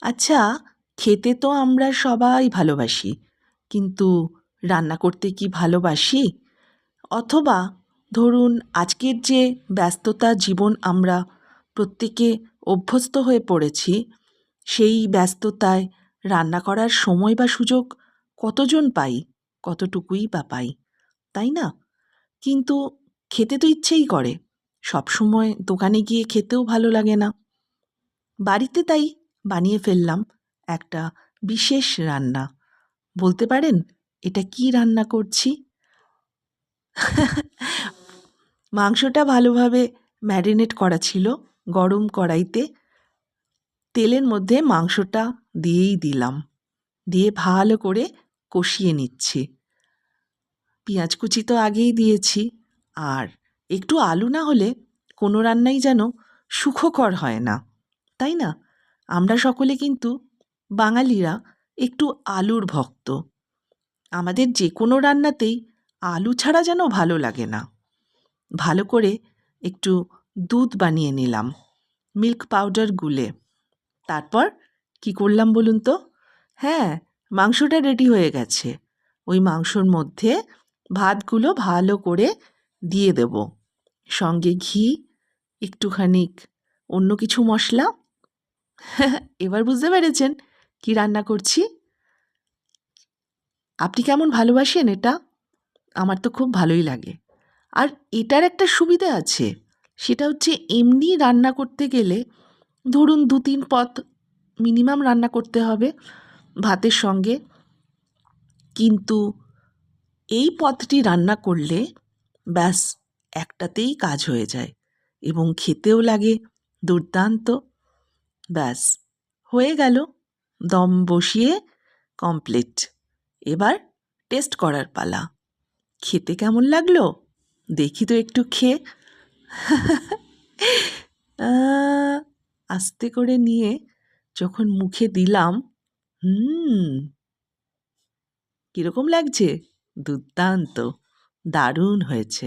আচ্ছা, খেতে তো আমরা সবাই ভালোবাসি, কিন্তু রান্না করতে কি ভালোবাসি? অথবা ধরুন আজকের যে ব্যস্ততা জীবন আমরা প্রত্যেকে অভ্যস্ত হয়ে পড়েছি, সেই ব্যস্ততায় রান্না করার সময় বা সুযোগ কতজন পাই? কতটুকুই বা পাই, তাই না? কিন্তু খেতে তো ইচ্ছেই করে। সবসময় দোকানে গিয়ে খেতেও ভালো লাগে না। বাড়িতে তাই বানিয়ে ফেললাম একটা বিশেষ রান্না। বলতে পারেন এটা কী রান্না করছি? মাংসটা ভালোভাবে ম্যারিনেট করা ছিল গরম কড়াইতে। তেলের মধ্যে মাংসটা দিয়েই দিলাম। দিয়ে ভালো করে কষিয়ে নিচ্ছি। পেঁয়াজ কুচি তো আগেই দিয়েছি। আর একটু আলু না হলে কোনো রান্নাই যেন সুখকর হয় না, তাই না? আমরা সকলে কিন্তু বাঙালিরা একটু আলুর ভক্ত। আমাদের যে কোনো রান্নাতেই আলু ছাড়া যেন ভালো লাগে না। ভালো করে একটু দুধ বানিয়ে নিলাম মিল্ক পাউডার গুলে। তারপর কি করলাম বলুন তো? হ্যাঁ, মাংসটা রেডি হয়ে গেছে। ওই মাংসর মধ্যে ভাতগুলো ভালো করে দিয়ে দেব। সঙ্গে ঘি, একটুখানি অন্য কিছু মশলা। এবার বুঝতে পেরেছেন কি রান্না করছি? আপনি কেমন ভালোবাসেন এটা? আমার তো খুব ভালোই লাগে। আর এটার একটা সুবিধা আছে। সেটা হচ্ছে এমনি রান্না করতে গেলে ধরুন ২-৩ পদ মিনিমাম রান্না করতে হবে ভাতের সঙ্গে। কিন্তু এই পদটি রান্না করলে ব্যাস একটাতেই কাজ হয়ে যায় এবং খেতেও লাগে দুর্দান্ত। ব্যাস হয়ে গেল। দম বসিয়ে কমপ্লিট। এবার টেস্ট করার পালা। খেতে কেমন লাগলো? দেখি তো একটু খেয়ে। আ আস্তে করে নিয়ে যখন মুখে দিলাম, হুম, কিরকম লাগছে? দুর্দান্ত! দারুণ হয়েছে।